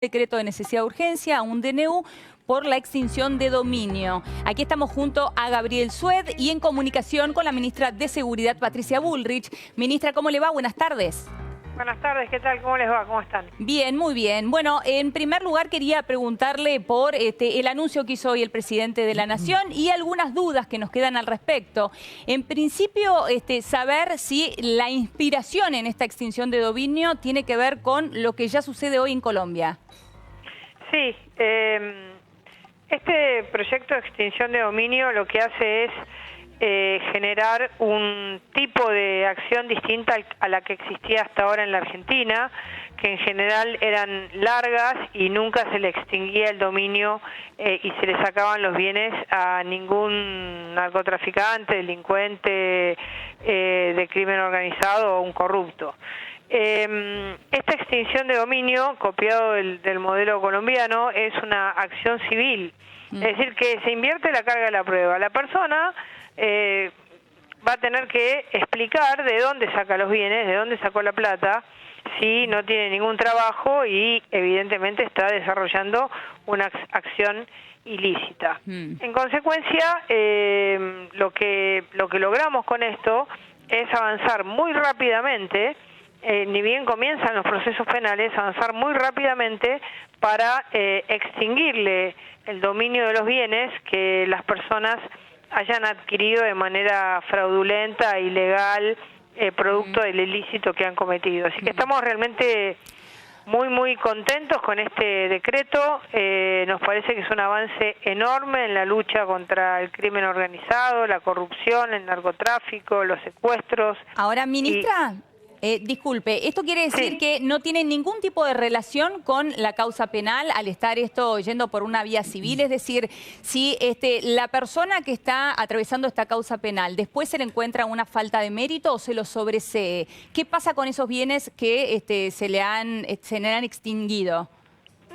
decreto de necesidad de urgencia, un DNU, por la extinción de dominio. Aquí estamos junto a Gabriel Sued y en comunicación con la ministra de Seguridad, Patricia Bullrich. Ministra, ¿cómo le va? Buenas tardes. Buenas tardes, ¿qué tal? ¿Cómo les va? ¿Cómo están? Bien, muy bien. Bueno, en primer lugar quería preguntarle por el anuncio que hizo hoy el presidente de la Nación y algunas dudas que nos quedan al respecto. En principio, saber si la inspiración en esta extinción de dominio tiene que ver con lo que ya sucede hoy en Colombia. Sí, este proyecto de extinción de dominio lo que hace es generar un tipo de acción distinta a la que existía hasta ahora en la Argentina, que en general eran largas y nunca se le extinguía el dominio y se le sacaban los bienes a ningún narcotraficante, delincuente de crimen organizado o un corrupto. Esta extinción de dominio, copiado del modelo colombiano, es una acción civil, es decir, que se invierte la carga de la prueba. La persona va a tener que explicar de dónde saca los bienes, de dónde sacó la plata, si no tiene ningún trabajo y evidentemente está desarrollando una acción ilícita. En consecuencia, lo que logramos con esto es avanzar muy rápidamente, ni bien comienzan los procesos penales, avanzar muy rápidamente para extinguirle el dominio de los bienes que las personas hayan adquirido de manera fraudulenta, ilegal, producto del ilícito que han cometido. Así que estamos realmente muy contentos con este decreto. Nos parece que es un avance enorme en la lucha contra el crimen organizado, la corrupción, el narcotráfico, los secuestros. Ahora, ministra, disculpe, ¿esto quiere decir que no tiene ningún tipo de relación con la causa penal al estar esto yendo por una vía civil? Es decir, si la persona que está atravesando esta causa penal después se le encuentra una falta de mérito o se lo sobresee, ¿qué pasa con esos bienes que se le han extinguido?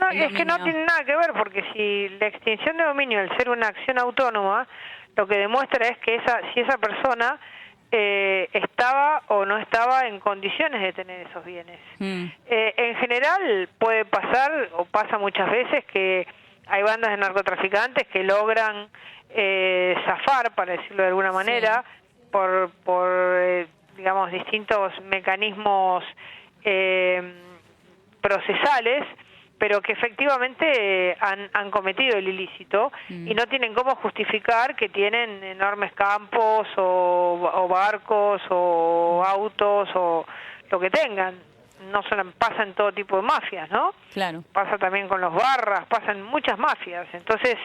No, es que no tiene nada que ver, porque si la extinción de dominio, al ser una acción autónoma, lo que demuestra es que si esa persona estaba o no estaba en condiciones de tener esos bienes. En general puede pasar, o pasa muchas veces, que hay bandas de narcotraficantes que logran zafar, para decirlo de alguna manera, por digamos, distintos mecanismos procesales, pero que efectivamente han cometido el ilícito y no tienen cómo justificar que tienen enormes campos o barcos o autos o lo que tengan. No solo pasa en todo tipo de mafias, ¿no? Claro. Pasa también con los barras, pasan muchas mafias. Entonces,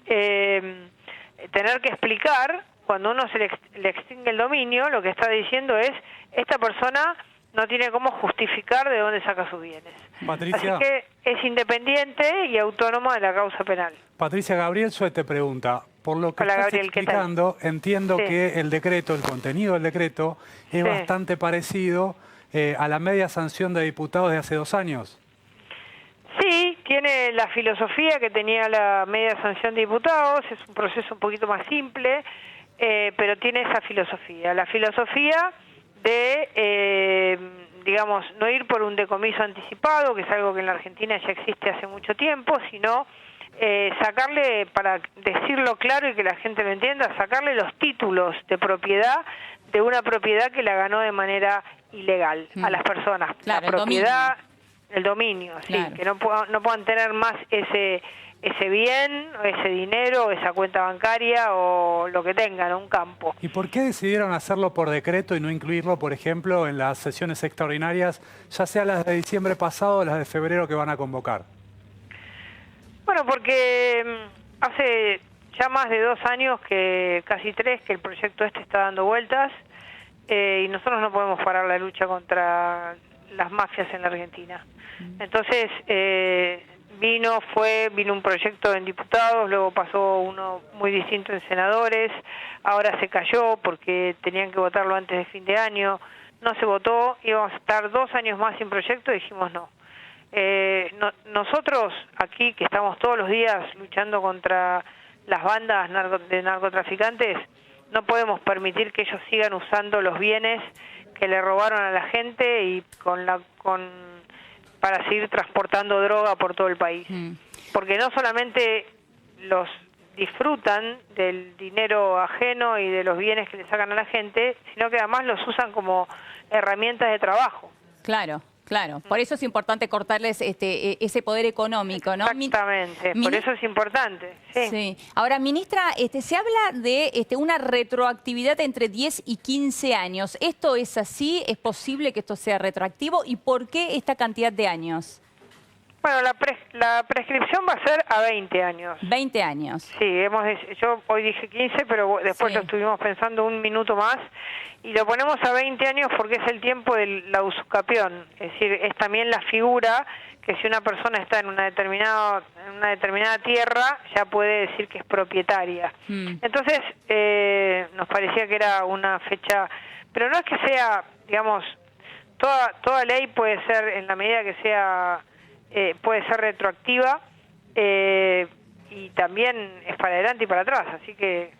tener que explicar, cuando uno se le extingue el dominio, lo que está diciendo es, esta persona no tiene cómo justificar de dónde saca sus bienes. Patricia, así que es independiente y autónoma de la causa penal. Patricia, Gabriel Sued te pregunta, por lo que Hola, estás Gabriel, explicando, entiendo que el decreto, el contenido del decreto, es bastante parecido a la media sanción de diputados de hace 2 años. Sí, tiene la filosofía que tenía la media sanción de diputados, es un proceso un poquito más simple, pero tiene esa filosofía. La filosofía de, digamos, no ir por un decomiso anticipado, que es algo que en la Argentina ya existe hace mucho tiempo, sino sacarle, para decirlo claro y que la gente lo entienda, sacarle los títulos de propiedad de una propiedad que la ganó de manera ilegal a las personas. Claro, la propiedad, el dominio, claro. sí, que no puedan tener más ese bien, o ese dinero, o esa cuenta bancaria, o lo que tengan, un campo. ¿Y por qué decidieron hacerlo por decreto y no incluirlo, por ejemplo, en las sesiones extraordinarias, ya sea las de diciembre pasado o las de febrero que van a convocar? Bueno, porque hace ya más de 2 años, casi 3, que el proyecto está dando vueltas, y nosotros no podemos parar la lucha contra las mafias en la Argentina. Entonces, vino un proyecto en diputados, luego pasó uno muy distinto en senadores, ahora se cayó porque tenían que votarlo antes de fin de año, no se votó, íbamos a estar 2 años más sin proyecto y dijimos no. Nosotros aquí, que estamos todos los días luchando contra las bandas de narcotraficantes, no podemos permitir que ellos sigan usando los bienes que le robaron a la gente y para seguir transportando droga por todo el país. Porque no solamente los disfrutan del dinero ajeno y de los bienes que le sacan a la gente, sino que además los usan como herramientas de trabajo. Claro. Claro, por eso es importante cortarles ese poder económico, ¿no? Exactamente, por eso es importante. Sí. Sí. Ahora, ministra, se habla de una retroactividad entre 10 y 15 años. ¿Esto es así? ¿Es posible que esto sea retroactivo? ¿Y por qué esta cantidad de años? Bueno, la prescripción va a ser a 20 años. 20 años. Sí, yo hoy dije 15, pero después lo estuvimos pensando un minuto más y lo ponemos a 20 años porque es el tiempo de la usucapión. Es decir, es también la figura que si una persona está en una determinada tierra ya puede decir que es propietaria. Entonces, nos parecía que era una fecha, pero no es que sea, digamos, toda ley puede ser, en la medida que sea, puede ser retroactiva, y también es para adelante y para atrás, así que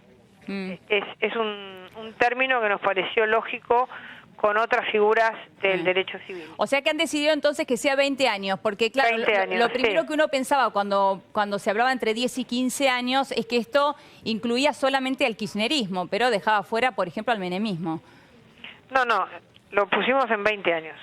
es un término que nos pareció lógico con otras figuras del derecho civil. O sea que han decidido entonces que sea 20 años, porque claro, 20 años, lo primero que uno pensaba cuando se hablaba entre 10 y 15 años es que esto incluía solamente al kirchnerismo, pero dejaba fuera, por ejemplo, al menemismo. No, lo pusimos en 20 años.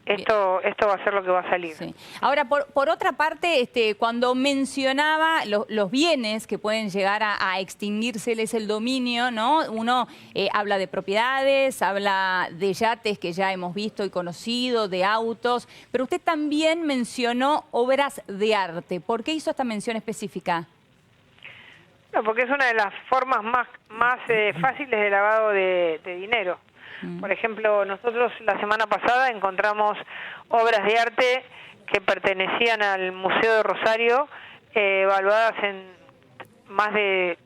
Esto va a ser lo que va a salir. Sí. Ahora, por otra parte, cuando mencionaba los bienes que pueden llegar a extinguírseles el dominio, ¿no? Uno habla de propiedades, habla de yates que ya hemos visto y conocido, de autos, pero usted también mencionó obras de arte. ¿Por qué hizo esta mención específica? No, porque es una de las formas más fáciles de lavado de dinero. Por ejemplo, nosotros la semana pasada encontramos obras de arte que pertenecían al Museo de Rosario, evaluadas en más de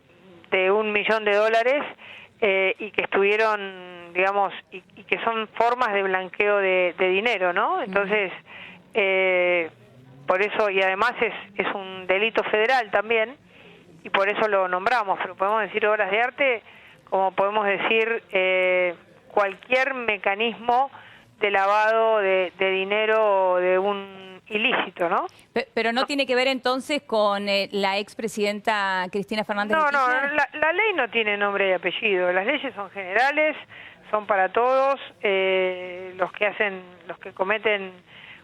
$1 millón, y que estuvieron, digamos, y que son formas de blanqueo de dinero, ¿no? Entonces, por eso, y además es un delito federal también, y por eso lo nombramos, pero podemos decir obras de arte, como podemos decir cualquier mecanismo de lavado de dinero de un ilícito, ¿no? Pero no tiene que ver entonces con la expresidenta Cristina Fernández de Kirchner. La ley no tiene nombre y apellido. Las leyes son generales, son para todos los que cometen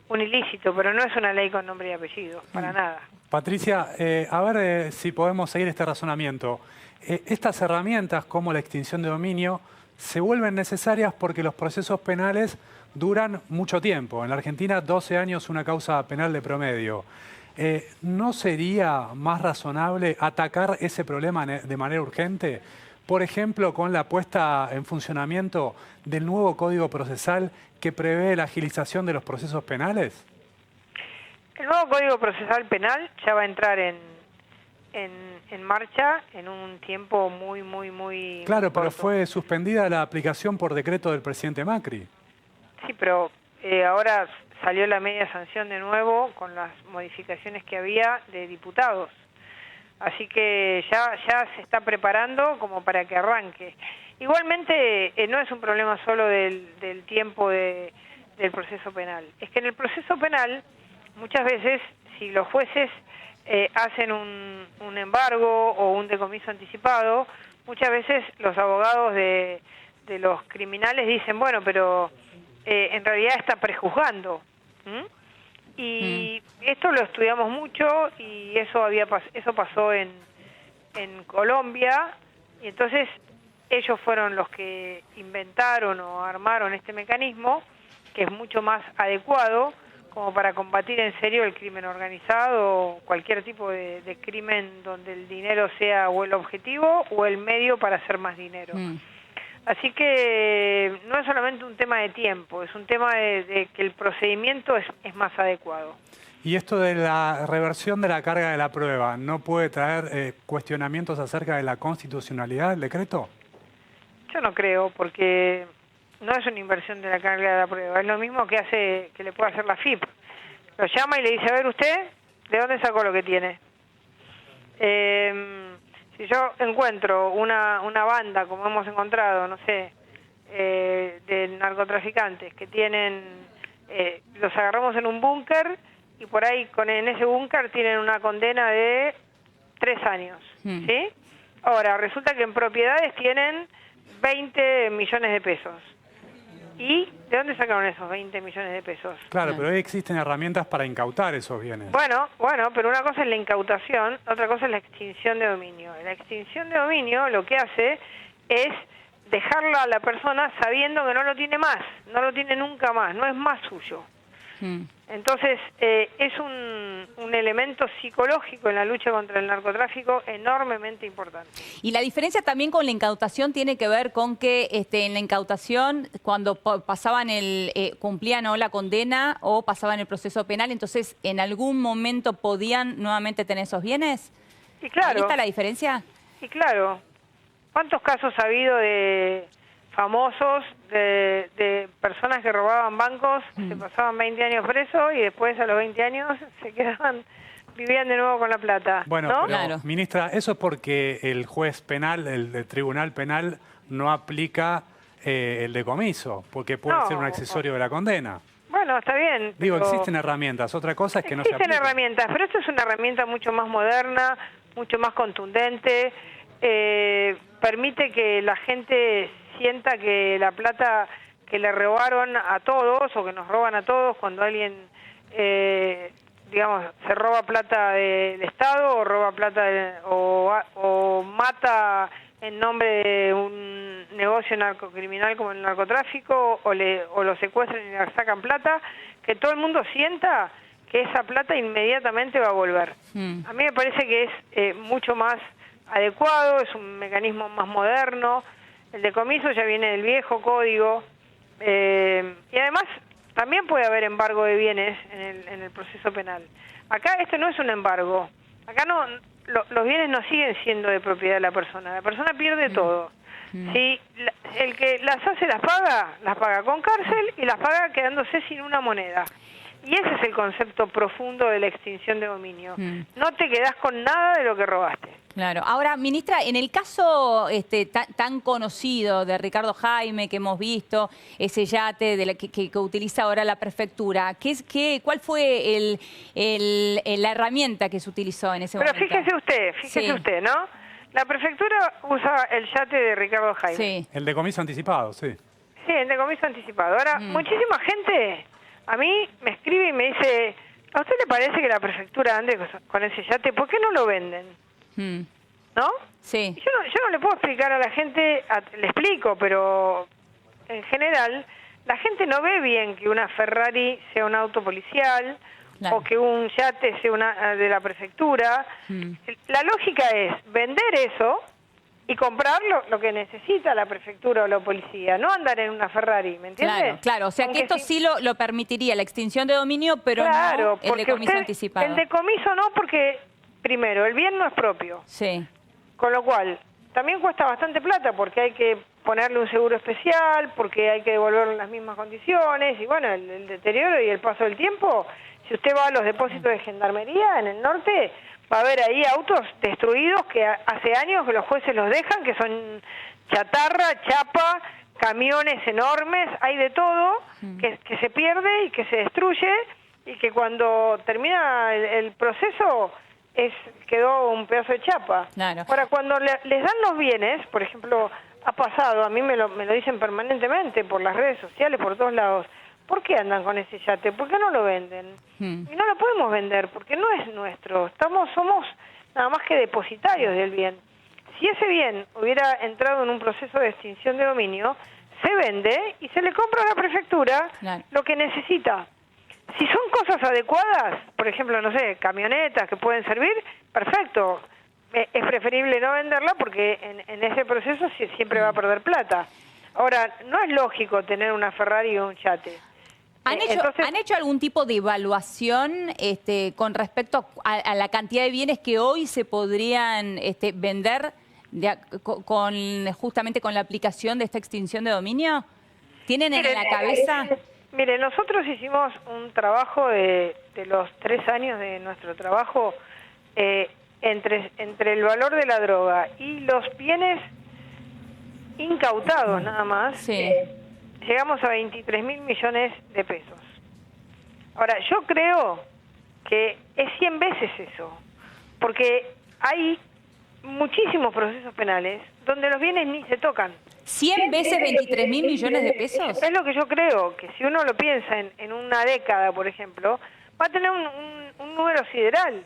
un ilícito, pero no es una ley con nombre y apellido, para nada. Patricia, a ver si podemos seguir este razonamiento. Estas herramientas, como la extinción de dominio, se vuelven necesarias porque los procesos penales duran mucho tiempo. En la Argentina, 12 años una causa penal de promedio. ¿No sería más razonable atacar ese problema de manera urgente? Por ejemplo, con la puesta en funcionamiento del nuevo Código Procesal que prevé la agilización de los procesos penales. El nuevo Código Procesal Penal ya va a entrar en marcha en un tiempo muy Claro, corto. pero fue suspendida la aplicación por decreto del presidente Macri. Sí, pero ahora salió la media sanción de nuevo con las modificaciones que había de diputados. Así que ya se está preparando como para que arranque. Igualmente no es un problema solo del tiempo del proceso penal. Es que en el proceso penal muchas veces si los jueces hacen un embargo o un decomiso anticipado, muchas veces los abogados de los criminales dicen, bueno, pero en realidad está prejuzgando. Y esto lo estudiamos mucho y eso pasó en Colombia, y entonces ellos fueron los que inventaron o armaron este mecanismo que es mucho más adecuado como para combatir en serio el crimen organizado o cualquier tipo de crimen donde el dinero sea o el objetivo o el medio para hacer más dinero. Así que no es solamente un tema de tiempo, es un tema de que el procedimiento es más adecuado. ¿Y esto de la reversión de la carga de la prueba no puede traer cuestionamientos acerca de la constitucionalidad del decreto? Yo no creo, porque no es una inversión de la carga de la prueba, es lo mismo que le puede hacer la FIP. Lo llama y le dice, a ver usted, ¿de dónde sacó lo que tiene? Si yo encuentro una banda, como hemos encontrado, no sé, de narcotraficantes que tienen los agarramos en un búnker y por ahí en ese búnker tienen una condena de 3 años, ¿sí? Ahora, resulta que en propiedades tienen 20 millones de pesos. ¿Y de dónde sacaron esos 20 millones de pesos? Claro, pero hoy existen herramientas para incautar esos bienes. Bueno, pero una cosa es la incautación, otra cosa es la extinción de dominio. La extinción de dominio lo que hace es dejarla a la persona sabiendo que no lo tiene más, no lo tiene nunca más, no es más suyo. Entonces, es un elemento psicológico en la lucha contra el narcotráfico enormemente importante. Y la diferencia también con la incautación tiene que ver con que en la incautación, cuando pasaban cumplían o la condena o pasaban el proceso penal, entonces en algún momento podían nuevamente tener esos bienes. Y claro. ¿Ahí está la diferencia? Y claro. ¿Cuántos casos ha habido de famosos, de personas que robaban bancos, se pasaban 20 años presos y después a los 20 años vivían de nuevo con la plata? Bueno, ¿no? pero, Claro. ministra, eso es porque el juez penal, el tribunal penal, no aplica el decomiso, porque puede ser un accesorio de la condena. Bueno, está bien. Digo, pero existen herramientas. Otra cosa es que no se existen apliquen. herramientas, pero esto es una herramienta mucho más moderna, mucho más contundente, permite que la gente sienta que la plata que le robaron a todos o que nos roban a todos cuando alguien, digamos, se roba plata del Estado o roba plata o mata en nombre de un negocio narcocriminal como el narcotráfico o lo secuestran y le sacan plata, que todo el mundo sienta que esa plata inmediatamente va a volver. A mí me parece que es mucho más adecuado, es un mecanismo más moderno. El decomiso ya viene del viejo código y además también puede haber embargo de bienes en el proceso penal. Acá esto no es un embargo, acá los bienes no siguen siendo de propiedad de la persona pierde todo. Si el que las hace las paga con cárcel y las paga quedándose sin una moneda. Y ese es el concepto profundo de la extinción de dominio. No te quedás con nada de lo que robaste. Claro. Ahora, ministra, en el caso tan conocido de Ricardo Jaime que hemos visto, ese yate que utiliza ahora la prefectura, ¿cuál fue la herramienta que se utilizó en ese momento? Pero fíjese usted, ¿no? La prefectura usa el yate de Ricardo Jaime. Sí. El decomiso anticipado, sí. Sí, el decomiso anticipado. Ahora, muchísima gente a mí me escribe y me dice, ¿a usted le parece que la prefectura ande con ese yate? ¿Por qué no lo venden? ¿No? Sí. Y yo no le puedo explicar a la gente, le explico, pero en general la gente no ve bien que una Ferrari sea un auto policial, claro, o que un yate sea de la prefectura. La lógica es vender eso y comprar lo que necesita la prefectura o la policía, no andar en una Ferrari, ¿me entiendes? Claro. O sea, Aunque que esto sí lo permitiría, la extinción de dominio, pero no el decomiso anticipado. El decomiso no, porque primero, el bien no es propio. Sí. Con lo cual, también cuesta bastante plata porque hay que ponerle un seguro especial, porque hay que devolverlo en las mismas condiciones, y bueno, el deterioro y el paso del tiempo. Si usted va a los depósitos de gendarmería en el norte, va a ver ahí autos destruidos que hace años que los jueces los dejan, que son chatarra, chapa, camiones enormes, hay de todo, que se pierde y que se destruye, y que cuando termina el proceso quedó un pedazo de chapa. Claro. Ahora, cuando les dan los bienes, por ejemplo, ha pasado, a mí me lo dicen permanentemente por las redes sociales, por todos lados, ¿por qué andan con ese yate? ¿Por qué no lo venden? Y no lo podemos vender porque no es nuestro. Somos nada más que depositarios del bien. Si ese bien hubiera entrado en un proceso de extinción de dominio, se vende y se le compra a la prefectura lo que necesita. Si son cosas adecuadas, por ejemplo, no sé, camionetas que pueden servir, perfecto. Es preferible no venderla porque en ese proceso siempre va a perder plata. Ahora, no es lógico tener una Ferrari o un yate. ¿Han hecho algún tipo de evaluación con respecto a la cantidad de bienes que hoy se podrían vender justamente con la aplicación de esta extinción de dominio? ¿Tienen en la cabeza? Mire, nosotros hicimos un trabajo de los 3 años de nuestro trabajo entre el valor de la droga y los bienes incautados nada más. Sí. Llegamos a 23.000 millones de pesos. Ahora, yo creo que es 100 veces eso, porque hay muchísimos procesos penales donde los bienes ni se tocan. ¿100 veces 23.000 millones de pesos? Es lo que yo creo, que si uno lo piensa en una década, por ejemplo, va a tener un número sideral.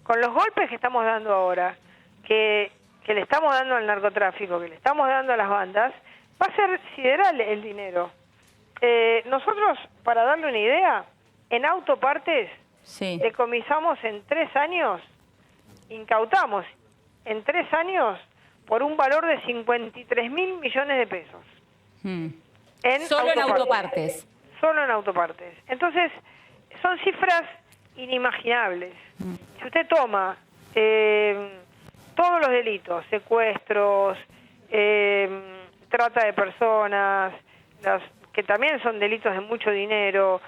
Con los golpes que estamos dando ahora, que le estamos dando al narcotráfico, que le estamos dando a las bandas, va a ser sideral el dinero. Nosotros, para darle una idea, en autopartes Sí. decomisamos en 3 años, incautamos en 3 años por un valor de 53.000 millones de pesos. Solo en autopartes. Solo en autopartes. Entonces, son cifras inimaginables. Si usted toma todos los delitos, secuestros, trata de personas, que también son delitos de mucho dinero,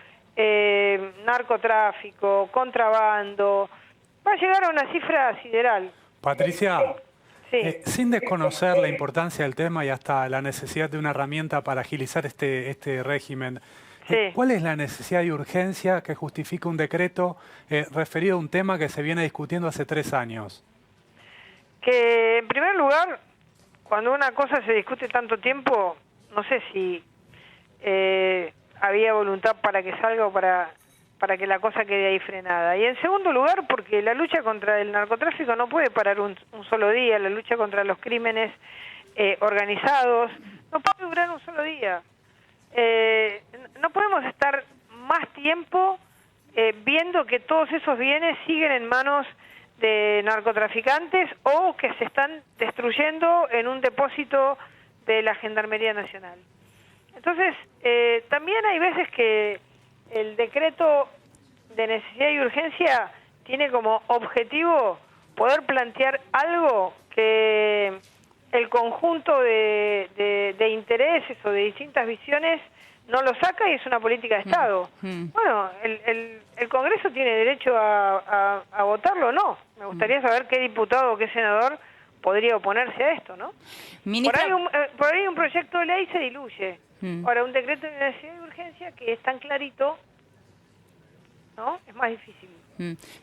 narcotráfico, contrabando, va a llegar a una cifra sideral. Patricia, Sí. sin desconocer la importancia del tema y hasta la necesidad de una herramienta para agilizar este régimen, Sí. ¿cuál es la necesidad y urgencia que justifica un decreto referido a un tema que se viene discutiendo hace 3 años? Que en primer lugar, cuando una cosa se discute tanto tiempo, no sé si había voluntad para que salga o para que la cosa quede ahí frenada. Y en segundo lugar, porque la lucha contra el narcotráfico no puede parar un solo día, la lucha contra los crímenes organizados no puede durar un solo día. No podemos estar más tiempo viendo que todos esos bienes siguen en manos de narcotraficantes o que se están destruyendo en un depósito de la Gendarmería Nacional. Entonces, también hay veces que el decreto de necesidad y urgencia tiene como objetivo poder plantear algo que el conjunto de intereses o de distintas visiones no lo saca y es una política de Estado. Bueno, el Congreso tiene derecho a votarlo o no. Me gustaría saber qué diputado o qué senador podría oponerse a esto, ¿no? Ministra... Por ahí un proyecto de ley se diluye. Ahora, un decreto de necesidad y urgencia que es tan clarito, ¿no? Es más difícil.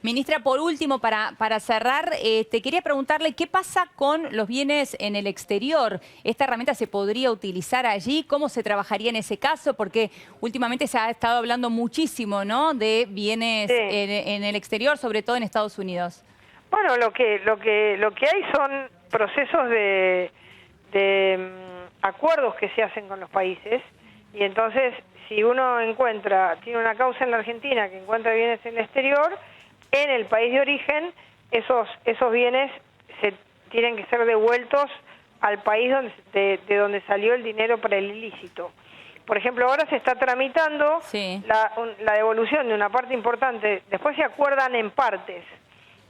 Ministra, por último, para cerrar, te quería preguntarle qué pasa con los bienes en el exterior. ¿Esta herramienta se podría utilizar allí? ¿Cómo se trabajaría en ese caso? Porque últimamente se ha estado hablando muchísimo, ¿no?, de bienes en el exterior, sobre todo en Estados Unidos. Bueno, lo que hay son procesos de acuerdos que se hacen con los países, y entonces si uno tiene una causa en la Argentina que encuentra bienes en el exterior, en el país de origen, esos bienes se tienen que ser devueltos al país de donde salió el dinero para el ilícito. Por ejemplo, ahora se está tramitando la devolución de una parte importante, después se acuerdan en partes,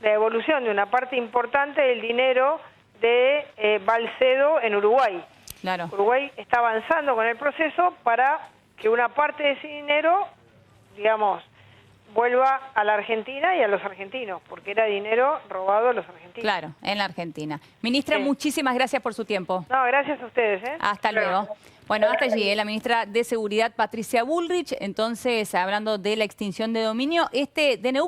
la devolución de una parte importante del dinero de Balcedo en Uruguay. Claro. Uruguay está avanzando con el proceso para que una parte de ese dinero, digamos, vuelva a la Argentina y a los argentinos, porque era dinero robado a los argentinos. Claro, en la Argentina. Ministra, muchísimas gracias por su tiempo. No, gracias a ustedes. Hasta luego. Bueno, hasta allí, la ministra de Seguridad, Patricia Bullrich, entonces, hablando de la extinción de dominio, este DNU